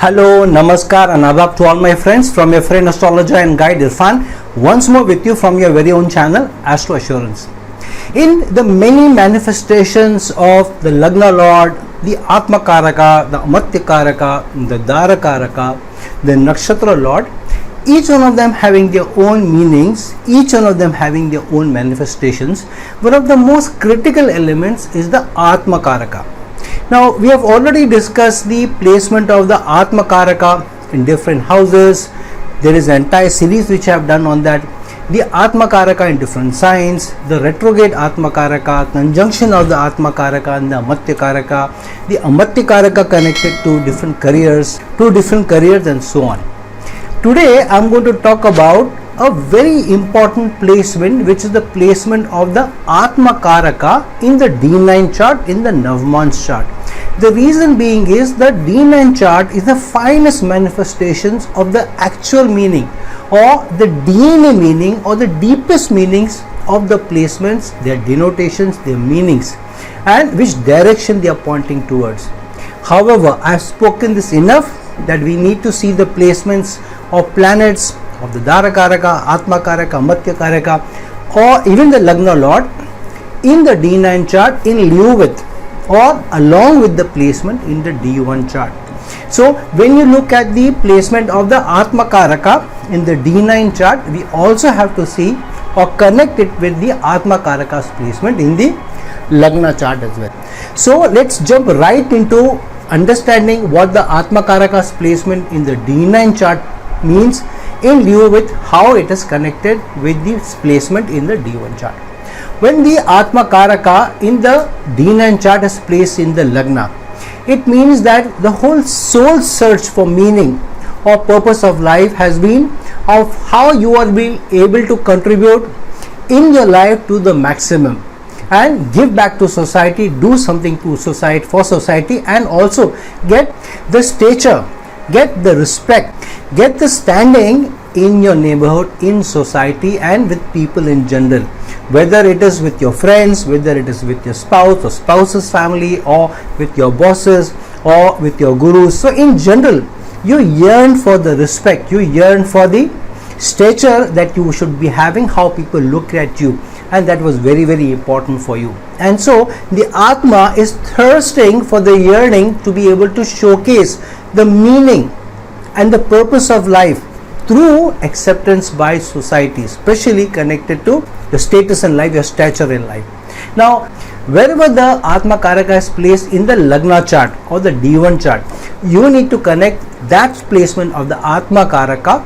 Hello, Namaskar and Adab to all my friends from your friend astrologer and guide Irfan, once more with you from your very own channel Astro Assurance. In the many manifestations of the Lagna Lord, the Atmakaraka, the Karaka, the Karaka, the Nakshatra Lord, each one of them having their own meanings, each one of them having their own manifestations. One of the most critical elements is the Atmakaraka. Now, we have already discussed the placement of the Atmakaraka in different houses. There is an entire series which I have done on that. The Atmakaraka in different signs, the retrograde Atmakaraka, conjunction of the Atmakaraka and the Karaka, the Karaka connected to different careers and so on. Today, I am going to talk about a very important placement, which is the placement of the Atmakaraka in the D9 chart, in the Navmansh chart. The reason being is that D9 chart is the finest manifestations of the actual meaning or the DNA meaning or the deepest meanings of the placements, their denotations, their meanings, and which direction they are pointing towards. However, I have spoken this enough that we need to see the placements of planets of the Karaka, Atmakaraka, Karaka, or even the Lagna Lord in the D9 chart in lieu with or along with the placement in the D1 chart. So when you look at the placement of the Atmakaraka in the D9 chart, we also have to see or connect it with the Atmakaraka's placement in the Lagna chart as well. So let's jump right into understanding what the Atmakaraka's placement in the D9 chart means in lieu with how it is connected with the placement in the D1 chart. When the Atmakaraka in the D9 chart is placed in the Lagna, it means that the whole soul search for meaning or purpose of life has been of how you are being able to contribute in your life to the maximum and give back to society, do something to society, for society, and also get the stature, get the respect, get the standing in your neighborhood, in society, and with people in general, whether it is with your friends, whether it is with your spouse or spouse's family, or with your bosses or with your gurus. So in general, you yearn for the respect, you yearn for the stature that you should be having, how people look at you, and that was very, very important for you. And so the Atma is thirsting for the yearning to be able to showcase the meaning and the purpose of life through acceptance by society, especially connected to the status in life, your stature in life. Now, wherever the Atmakaraka is placed in the Lagna chart or the D1 chart, you need to connect that placement of the Atmakaraka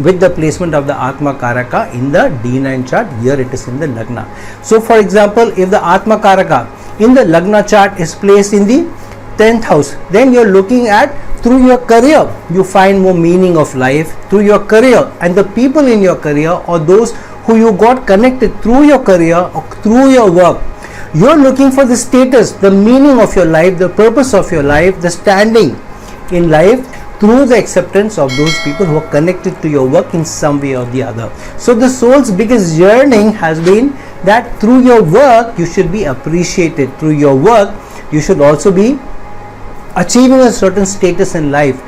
with the placement of the Atmakaraka in the D9 chart. Here it is in the Lagna. So, for example, if the Atmakaraka in the Lagna chart is placed in the 10th house, then you are looking at through your career, you find more meaning of life through your career, and the people in your career or those who you got connected through your career or through your work. You are looking for the status, the meaning of your life, the purpose of your life, the standing in life through the acceptance of those people who are connected to your work in some way or the other. So the soul's biggest yearning has been that through your work you should be appreciated, through your work you should also be achieving a certain status in life,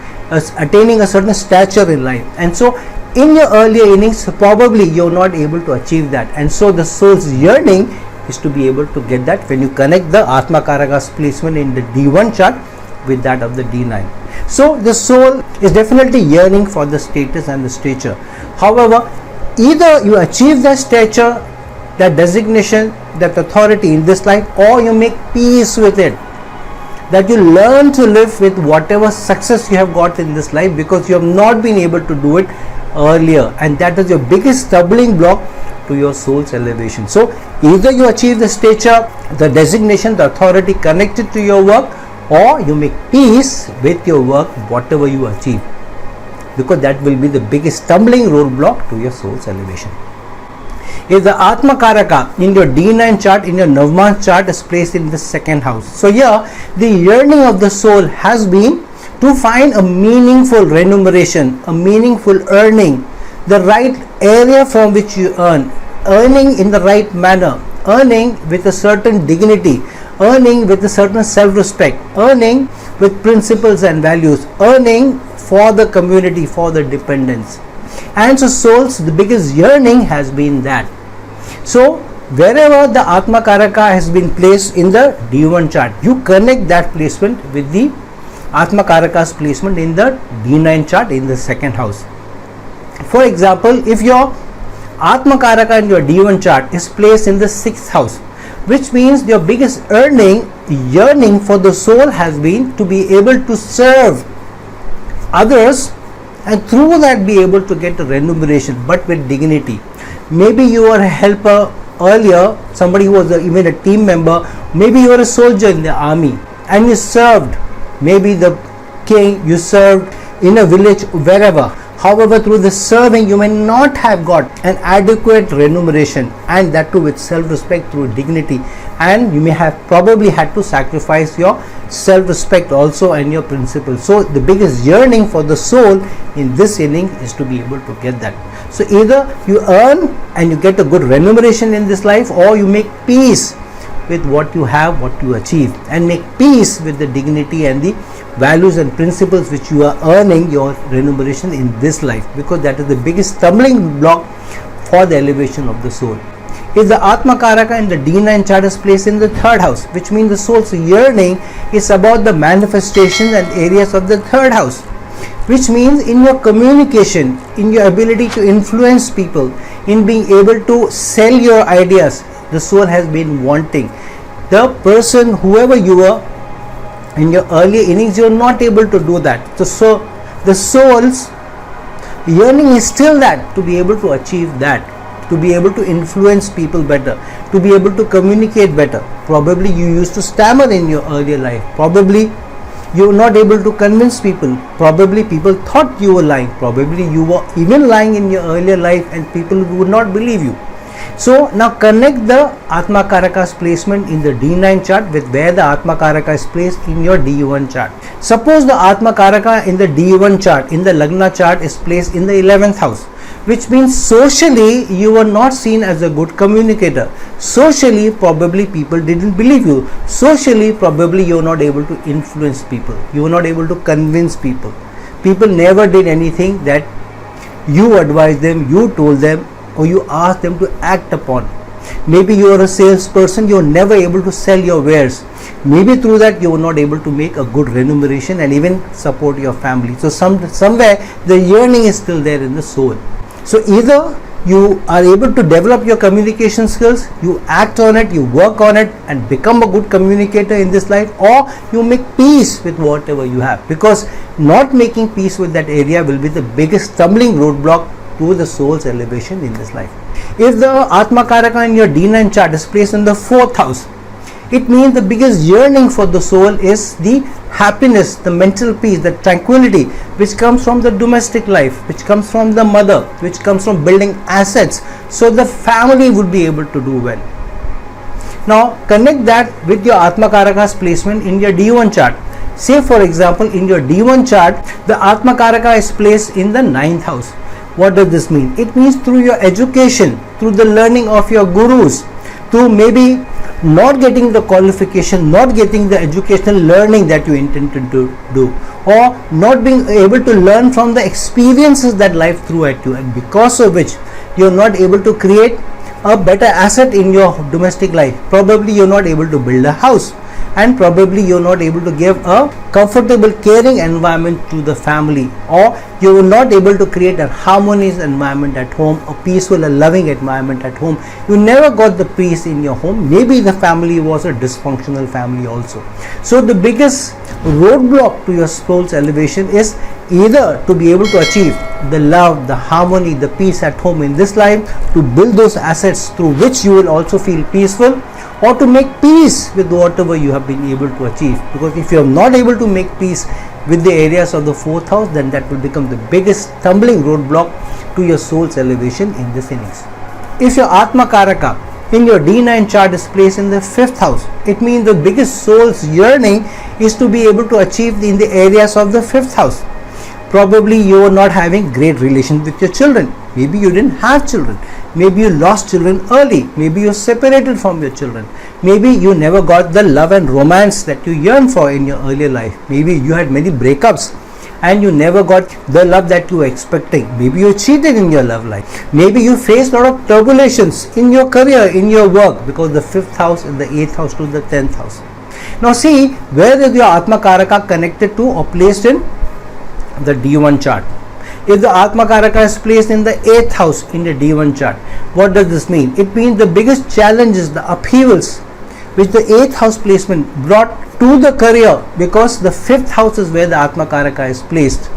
attaining a certain stature in life. And so in your earlier innings, probably you're not able to achieve that, and so the soul's yearning is to be able to get that when you connect the Atmakaraka's placement in the D1 chart with that of the D9. So the soul is definitely yearning for the status and the stature. However, either you achieve that stature, that designation, that authority in this life, or you make peace with it, that you learn to live with whatever success you have got in this life because you have not been able to do it earlier, and that is your biggest stumbling block to your soul's elevation. So either you achieve the stature, the designation, the authority connected to your work, or you make peace with your work, whatever you achieve, because that will be the biggest stumbling roadblock to your soul's elevation. If the Atmakaraka in your D9 chart, in your Navmansh chart is placed in the 2nd house, so here the yearning of the soul has been to find a meaningful remuneration, a meaningful earning, the right area from which you earn, earning in the right manner, earning with a certain dignity, earning with a certain self-respect, earning with principles and values, earning for the community, for the dependents. And so souls, the biggest yearning has been that. So wherever the Atmakaraka has been placed in the D1 chart, you connect that placement with the Atmakaraka's placement in the D9 chart in the second house. For example, if your Atmakaraka in your D1 chart is placed in the 6th house, which means your biggest yearning for the soul has been to be able to serve others and through that be able to get a remuneration, but with dignity. Maybe you were a helper earlier, somebody who was even a team member, maybe you were a soldier in the army and you served, maybe the king, you served in a village, wherever. However, through the serving, you may not have got an adequate remuneration, and that too with self-respect, through dignity, and you may have probably had to sacrifice your self-respect also and your principles. So the biggest yearning for the soul in this inning is to be able to get that. So either you earn and you get a good remuneration in this life, or you make peace with what you have, what you achieve, and make peace with the dignity and the values and principles which you are earning your remuneration in this life, because that is the biggest stumbling block for the elevation of the soul. If the Atmakaraka in the D9 chart is placed in the 3rd house, which means the soul's yearning is about the manifestations and areas of the 3rd house, which means in your communication, in your ability to influence people, in being able to sell your ideas, the soul has been wanting. The person, whoever you were in your earlier innings, you are not able to do that. So the soul's yearning is still that, to be able to achieve that, to be able to influence people better, to be able to communicate better. Probably you used to stammer in your earlier life. Probably you were not able to convince people. Probably people thought you were lying. Probably you were even lying in your earlier life and people would not believe you. So now connect the Atmakaraka's placement in the D9 chart with where the Atmakaraka is placed in your D1 chart. Suppose the Atmakaraka in the D1 chart, in the Lagna chart, is placed in the 11th house, which means socially you were not seen as a good communicator. Socially, probably people didn't believe you. Socially, probably you were not able to influence people. You were not able to convince people. People never did anything that you advised them, you told them, or you asked them to act upon. Maybe you are a salesperson, you were never able to sell your wares. Maybe through that you were not able to make a good remuneration and even support your family. So somewhere the yearning is still there in the soul. So either you are able to develop your communication skills, you act on it, you work on it and become a good communicator in this life, or you make peace with whatever you have, because not making peace with that area will be the biggest stumbling roadblock to the soul's elevation in this life. If the Atmakaraka in your D9 chart is placed in the 4th house, it means the biggest yearning for the soul is the happiness, the mental peace, the tranquility which comes from the domestic life, which comes from the mother, which comes from building assets, so the family would be able to do well. Now connect that with your Atmakaraka's placement in your D1 chart. Say for example, in your D1 chart, the Atmakaraka is placed in the 9th house. What does this mean? It means through your education, through the learning of your gurus, through maybe not getting the qualification, not getting the educational learning that you intended to do, or not being able to learn from the experiences that life threw at you, and because of which you are not able to create a better asset in your domestic life. Probably you are not able to build a house, and probably you are not able to give a comfortable, caring environment to the family, or you are not able to create a harmonious environment at home, a peaceful and loving environment at home. You never got the peace in your home. Maybe the family was a dysfunctional family also. So the biggest roadblock to your soul's elevation is either to be able to achieve the love, the harmony, the peace at home in this life, to build those assets through which you will also feel peaceful, or to make peace with whatever you have been able to achieve. Because if you are not able to make peace with the areas of the 4th house, then that will become the biggest stumbling roadblock to your soul's elevation in this innings. If your Atmakaraka in your D9 chart is placed in the 5th house, it means the biggest soul's yearning is to be able to achieve in the areas of the 5th house. probably you were not having great relations with your children. Maybe you didn't have children. Maybe you lost children early. Maybe you separated from your children. Maybe you never got the love and romance that you yearned for in your earlier life. Maybe you had many breakups and you never got the love that you were expecting. Maybe you cheated in your love life. Maybe you faced a lot of turbulations in your career, in your work, because the 5th house and the 8th house to the 10th house. Now see, where is your Atmakaraka connected to or placed in the D1 chart? If the Atmakaraka is placed in the 8th house in the D1 chart, what does this mean? It means the biggest challenges, the upheavals which the 8th house placement brought to the career, because the 5th house is where the Atmakaraka is placed.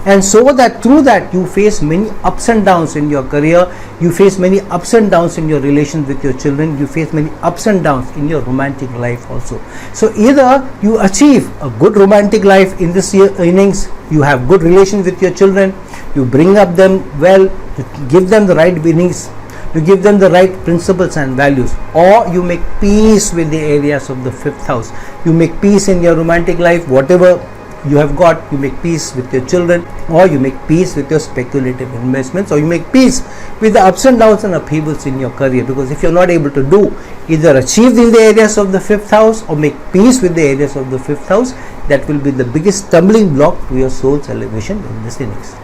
And so that through that you face many ups and downs in your career, you face many ups and downs in your relations with your children, you face many ups and downs in your romantic life also. So either you achieve a good romantic life in this innings, you have good relations with your children, you bring up them well, you give them the right beginnings, you give them the right principles and values, or you make peace with the areas of the 5th house. You make peace in your romantic life, whatever you have got, you make peace with your children, or you make peace with your speculative investments, or you make peace with the ups and downs and upheavals in your career. Because if you're not able to do either achieve in the areas of the 5th house or make peace with the areas of the 5th house, that will be the biggest stumbling block to your soul's elevation in this innings.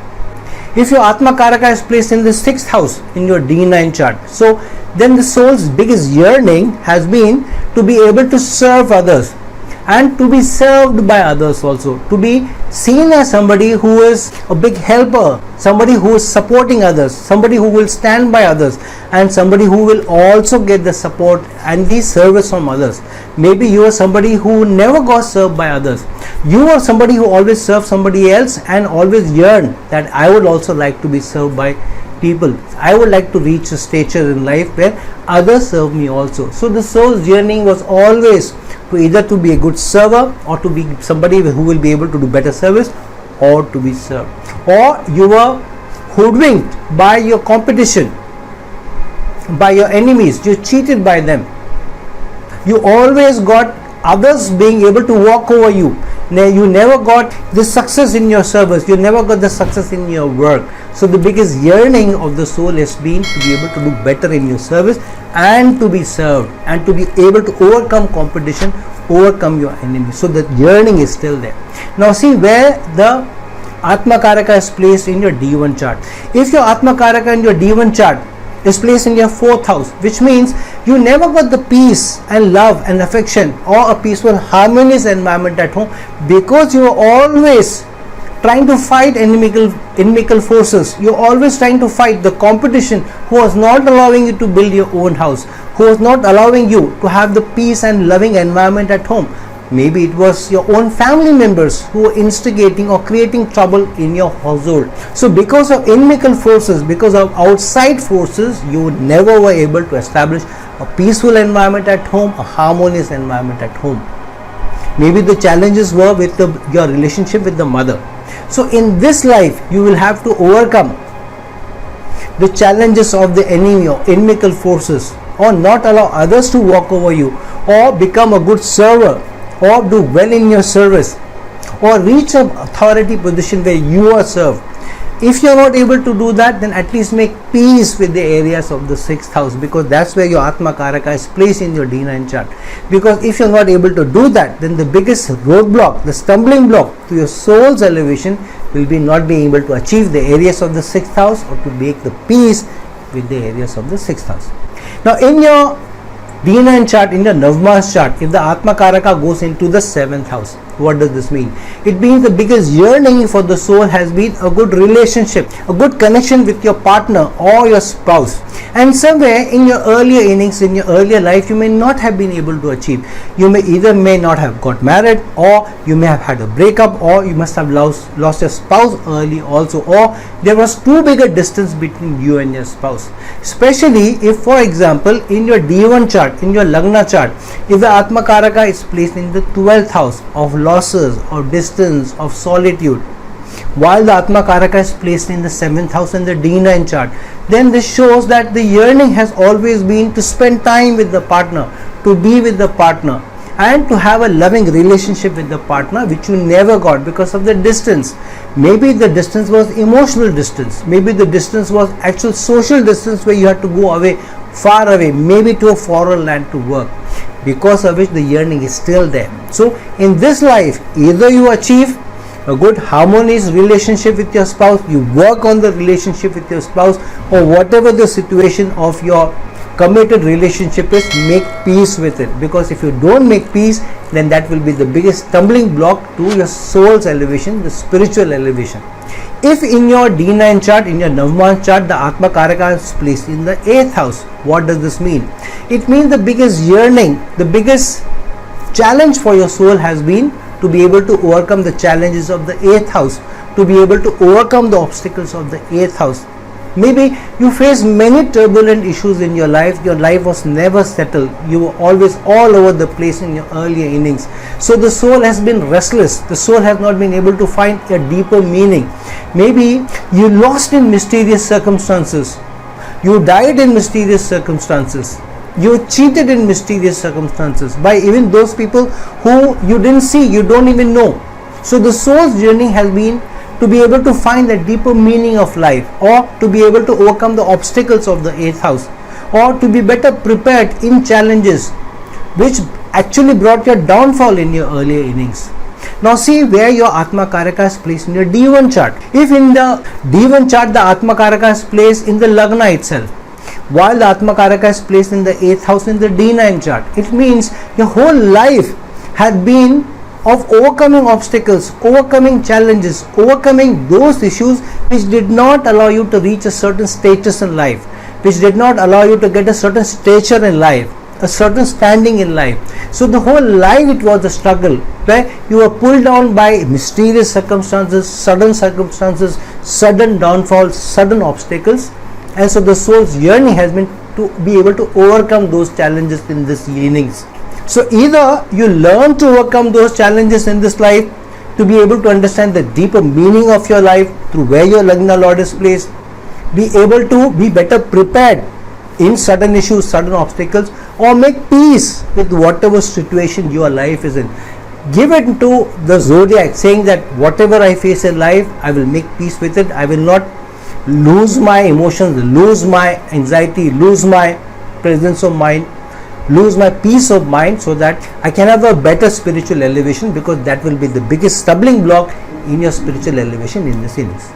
If your Atmakaraka is placed in the 6th house in your D9 chart, so then the soul's biggest yearning has been to be able to serve others and to be served by others also, to be seen as somebody who is a big helper, somebody who is supporting others, somebody who will stand by others, and somebody who will also get the support and the service from others. Maybe you are somebody who never got served by others. You are somebody who always served somebody else and always yearned that I would also like to be served by people. I would like to reach a stature in life where others serve me also. So the soul's yearning was always to either to be a good server or to be somebody who will be able to do better service or to be served. Or you were hoodwinked by your competition, by your enemies, you cheated by them. You always got others being able to walk over you. You never got the success in your service, you never got the success in your work. So the biggest yearning of the soul has been to be able to do better in your service and to be served and to be able to overcome competition, overcome your enemies. So that yearning is still there. Now see where the Atmakaraka is placed in your D1 chart. If your Atmakaraka in your D1 chart is placed in your 4th house, which means you never got the peace and love and affection or a peaceful harmonious environment at home, because you were always trying to fight inimical forces. You're always trying to fight the competition who was not allowing you to build your own house, who was not allowing you to have the peace and loving environment at home. Maybe it was your own family members who were instigating or creating trouble in your household. So because of inimical forces, because of outside forces, you never were able to establish a peaceful environment at home, a harmonious environment at home. Maybe the challenges were with your relationship with the mother. So in this life, you will have to overcome the challenges of the enemy or inimical forces, or not allow others to walk over you, or become a good server, or do well in your service, or reach an authority position where you are served. If you are not able to do that, then at least make peace with the areas of the 6th house, because that's where your Atmakaraka is placed in your D9 chart. Because if you are not able to do that, then the biggest roadblock, the stumbling block to your soul's elevation will be not being able to achieve the areas of the 6th house or to make the peace with the areas of the 6th house. Now in your D9 chart, in the Navmansh chart, if the Atmakaraka goes into the 7th house, what does this mean? It means the biggest yearning for the soul has been a good relationship, a good connection with your partner or your spouse. And somewhere in your earlier innings, in your earlier life, you may not have been able to achieve. You may not have got married, or you may have had a breakup, or you must have lost your spouse early also, or there was too big a distance between you and your spouse. Especially if, for example, in your D1 chart, in your Lagna chart, if the Atmakaraka is placed in the 12th house of losses, of distance, of solitude, while the Atmakaraka is placed in the 7th house in the D9 chart, then this shows that the yearning has always been to spend time with the partner, to be with the partner, and to have a loving relationship with the partner, which you never got because of the distance. Maybe the distance was emotional distance, maybe the distance was actual social distance where you had to go away, far away, maybe to a foreign land to work, because of which the yearning is still there. So in this life, either you achieve a good harmonious relationship with your spouse, you work on the relationship with your spouse, or whatever the situation of your committed relationship is, make peace with it, because if you don't make peace, then that will be the biggest stumbling block to your soul's elevation, the spiritual elevation. If in your D9 chart, in your Navmansh chart, the Atmakaraka is placed in the 8th house, what does this mean? It means the biggest yearning, the biggest challenge for your soul has been to be able to overcome the challenges of the 8th house, to be able to overcome the obstacles of the 8th house. Maybe you faced many turbulent issues in your life was never settled, you were always all over the place in your earlier innings. So the soul has been restless, the soul has not been able to find a deeper meaning. Maybe you lost in mysterious circumstances, you died in mysterious circumstances, you cheated in mysterious circumstances by even those people who you didn't see, you don't even know. So the soul's journey has been to be able to find a deeper meaning of life, or to be able to overcome the obstacles of the 8th house, or to be better prepared in challenges which actually brought your downfall in your earlier innings. Now see where your Atmakaraka is placed in your D1 chart. If in the D1 chart the Atmakaraka is placed in the Lagna itself, while the Atmakaraka is placed in the 8th house in the D9 chart, it means your whole life had been of overcoming obstacles, overcoming challenges, overcoming those issues which did not allow you to reach a certain status in life, which did not allow you to get a certain stature in life, a certain standing in life. So the whole life it was a struggle where you were pulled down by mysterious circumstances, sudden downfalls, sudden obstacles, and so the soul's journey has been to be able to overcome those challenges in this innings. So either you learn to overcome those challenges in this life to be able to understand the deeper meaning of your life through where your Lagna Lord is placed, be able to be better prepared in sudden issues, sudden obstacles, or make peace with whatever situation your life is in. Give it to the zodiac, saying that whatever I face in life, I will make peace with it. I will not lose my emotions, lose my anxiety, lose my presence of mind, lose my peace of mind, so that I can have a better spiritual elevation, because that will be the biggest stumbling block in your spiritual elevation in this innings.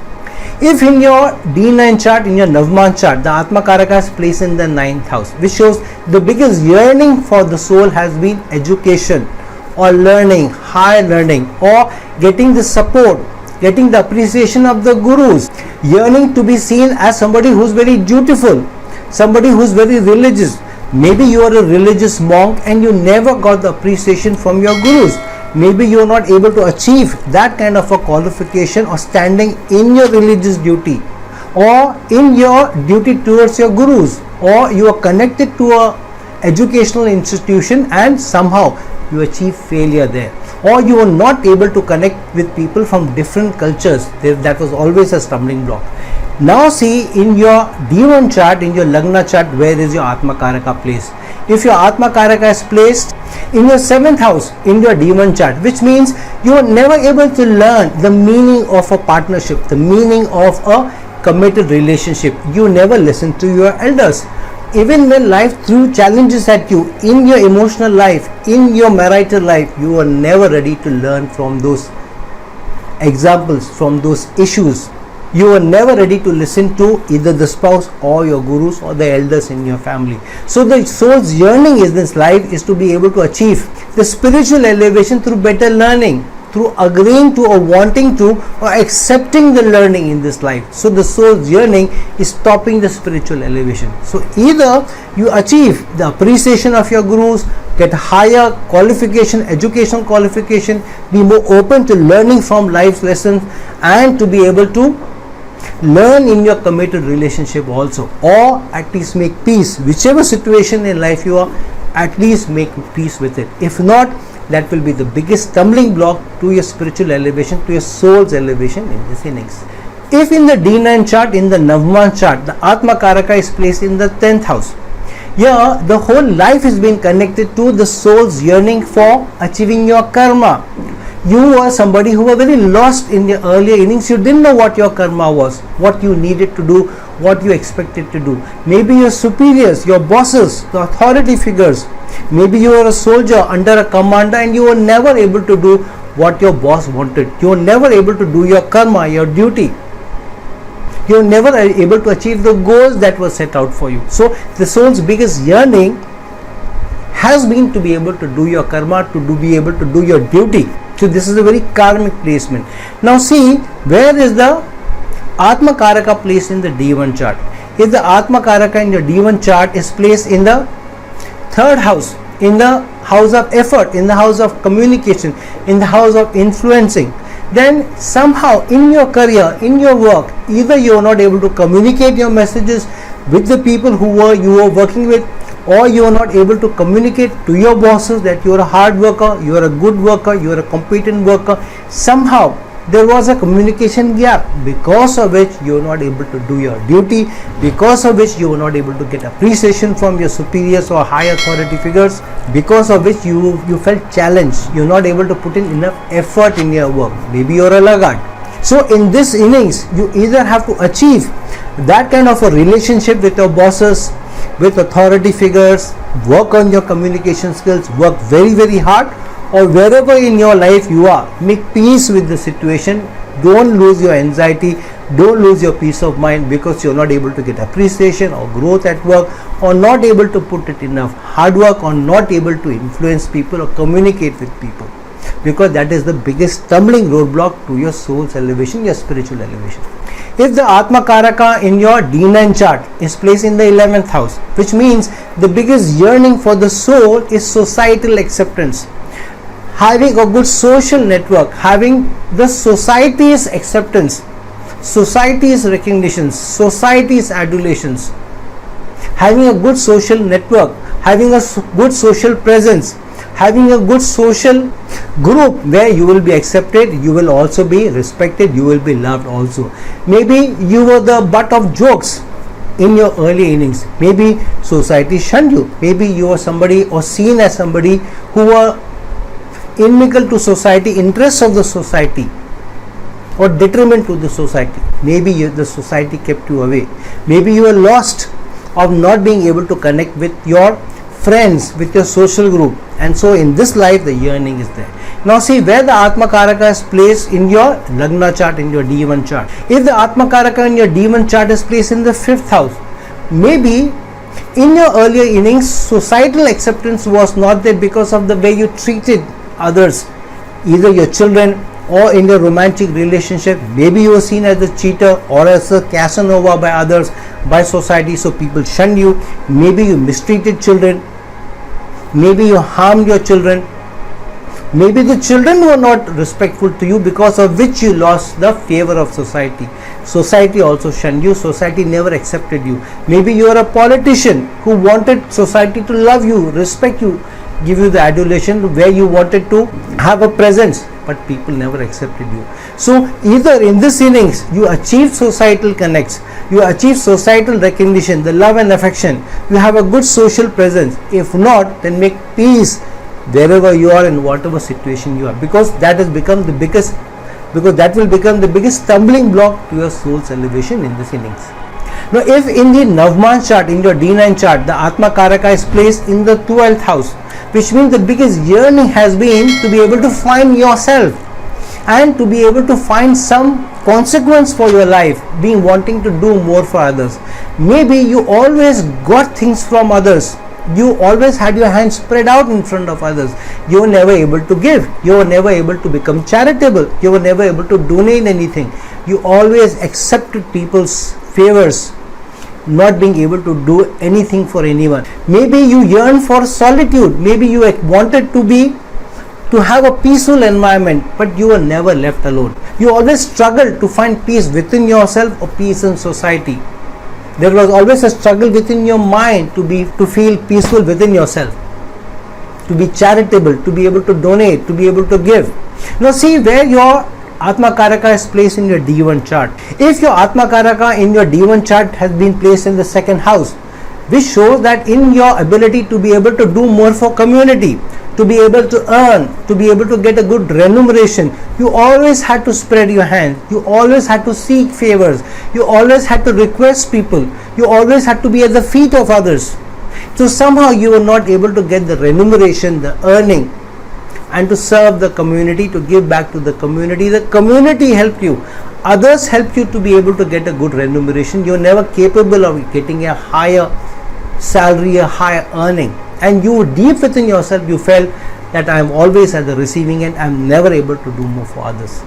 If in your D9 chart, in your Navmansh chart, the Atmakaraka is placed in the 9th house, which shows the biggest yearning for the soul has been education or learning, higher learning, or getting the support, getting the appreciation of the gurus, yearning to be seen as somebody who is very dutiful, somebody who is very religious. Maybe you are a religious monk and you never got the appreciation from your gurus. Maybe you are not able to achieve that kind of a qualification or standing in your religious duty, or in your duty towards your gurus, or you are connected to a educational institution and somehow you achieve failure there, or you are not able to connect with people from different cultures. That was always a stumbling block. Now see in your D1 chart, in your Lagna chart, where is your Atmakaraka placed? If your Atmakaraka is placed in your 7th house in your D1 chart, which means you are never able to learn the meaning of a partnership, the meaning of a committed relationship. You never listen to your elders. Even when life threw challenges at you in your emotional life, in your marital life, you are never ready to learn from those examples, from those issues. You are never ready to listen to either the spouse or your gurus or the elders in your family. So the soul's yearning in this life is to be able to achieve the spiritual elevation through better learning, through agreeing to or wanting to or accepting the learning in this life. So the soul's yearning is stopping the spiritual elevation. So either you achieve the appreciation of your gurus, get higher qualification, educational qualification, be more open to learning from life's lessons, and to be able to learn in your committed relationship also, or at least make peace. Whichever situation in life you are, at least make peace with it. If not, that will be the biggest stumbling block to your spiritual elevation, to your soul's elevation in this innings. If in the D9 chart, in the Navmansh chart, the Atmakaraka is placed in the 10th house, Here, the whole life is being connected to the soul's yearning for achieving your karma. You were somebody who were very lost in the earlier innings. You didn't know what your karma was, what you needed to do, what you expected to do. Maybe your superiors, your bosses, the authority figures. Maybe you were a soldier under a commander and you were never able to do what your boss wanted. You were never able to do your karma, your duty. You were never able to achieve the goals that were set out for you. So the soul's biggest yearning has been to be able to do your karma, to be able to do your duty. So this is a very karmic placement. Now see, where is the Atmakaraka placed in the D1 chart? If the Atmakaraka in your D1 chart is placed in the third house, in the house of effort, in the house of communication, in the house of influencing, then somehow in your career, in your work, either you are not able to communicate your messages with the people you were working with, or you are not able to communicate to your bosses that you are a hard worker, you are a good worker, you are a competent worker. Somehow there was a communication gap, because of which you are not able to do your duty, because of which you are not able to get appreciation from your superiors or high authority figures, because of which you felt challenged. You are not able to put in enough effort in your work. Maybe you are a laggard. So in this innings, you either have to achieve that kind of a relationship with your bosses, with authority figures, work on your communication skills, work very, very hard, or wherever in your life you are, make peace with the situation. Don't lose your anxiety, don't lose your peace of mind because you're not able to get appreciation or growth at work, or not able to put it enough hard work, or not able to influence people or communicate with people, because that is the biggest stumbling roadblock to your soul's elevation, your spiritual elevation. If the Atmakaraka in your D9 chart is placed in the 11th house, which means the biggest yearning for the soul is societal acceptance, having a good social network, having the society's acceptance, society's recognitions, society's adulations, having a good social network, having a good social presence, having a good social group where you will be accepted, you will also be respected, you will be loved also. Maybe you were the butt of jokes in your early innings. Maybe society shunned you. Maybe you were somebody or seen as somebody who were inimical to society, interests of the society, or detriment to the society. Maybe the society kept you away. Maybe you were lost of not being able to connect with your friends, with your social group, and so in this life the yearning is there. Now see where the Atmakaraka is placed in your Lagna chart, in your D1 chart. If the Atmakaraka in your D1 chart is placed in the 5th house, maybe in your earlier innings societal acceptance was not there because of the way you treated others, either your children or in your romantic relationship. Maybe you were seen as a cheater or as a Casanova by others, by society, so people shunned you. Maybe you mistreated children, maybe you harmed your children, maybe the children were not respectful to you, because of which you lost the favor of society. Society also shunned you, society never accepted you. Maybe you are a politician who wanted society to love you, respect you, give you the adulation, where you wanted to have a presence, but people never accepted you. So either in this innings you achieve societal connects, you achieve societal recognition, the love and affection, you have a good social presence. If not, then make peace wherever you are, in whatever situation you are, because that has become the biggest, because that will become the biggest stumbling block to your soul's elevation in this innings. Now if in the Navmansh chart, in your D9 chart, the Atmakaraka is placed in the 12th house, which means the biggest yearning has been to be able to find yourself and to be able to find some consequence for your life, being wanting to do more for others. Maybe you always got things from others, you always had your hands spread out in front of others, you were never able to give, you were never able to become charitable, you were never able to donate anything, you always accepted people's favors, not being able to do anything for anyone. Maybe you yearn for solitude, maybe you wanted to have a peaceful environment, but you were never left alone. You always struggled to find peace within yourself or peace in society. There was always a struggle within your mind to feel peaceful within yourself, to be charitable, to be able to donate, to be able to give. Now see where your Atmakaraka is placed in your D1 chart. If your Atmakaraka in your D1 chart has been placed in the 2nd house, which shows that in your ability to be able to do more for community, to be able to earn, to be able to get a good remuneration, you always had to spread your hand, you always had to seek favors, you always had to request people, you always had to be at the feet of others. So somehow you were not able to get the remuneration, the earning, and to serve the community, to give back to the community. The community helped you, others helped you to be able to get a good remuneration. You were never capable of getting a higher salary, a higher earning, and you deep within yourself you felt that I am always at the receiving end, I am never able to do more for others.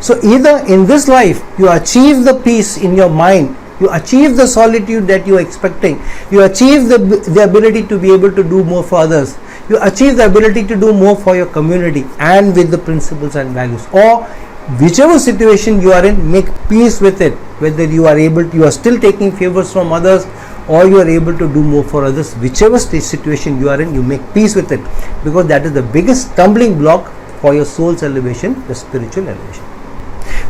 So either in this life you achieve the peace in your mind, you achieve the solitude that you are expecting, you achieve the ability to be able to do more for others, you achieve the ability to do more for your community and with the principles and values, or whichever situation you are in, make peace with it, whether you are still taking favors from others or you are able to do more for others. Whichever situation you are in, you make peace with it, because that is the biggest stumbling block for your soul's elevation, the spiritual elevation.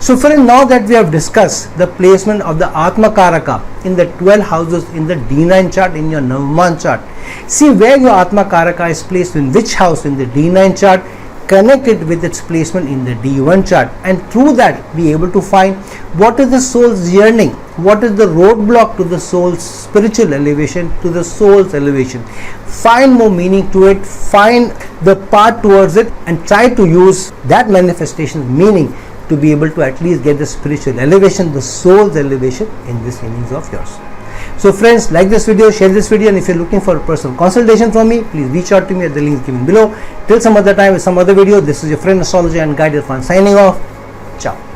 So friends, now that we have discussed the placement of the Atmakaraka in the 12 houses in the D9 chart, in your Navmansh chart, see where your Atmakaraka is placed in which house in the D9 chart, connect it with its placement in the D1 chart, and through that be able to find what is the soul's yearning, what is the roadblock to the soul's spiritual elevation, to the soul's elevation. Find more meaning to it, find the path towards it, and try to use that manifestation meaning to be able to at least get the spiritual elevation, the soul's elevation in this innings of yours. So friends, like this video, share this video, and if you're looking for a personal consultation from me, please reach out to me at the links given below. Till some other time with some other video, this is your friend, astrologer and guide Irfan, signing off. Ciao.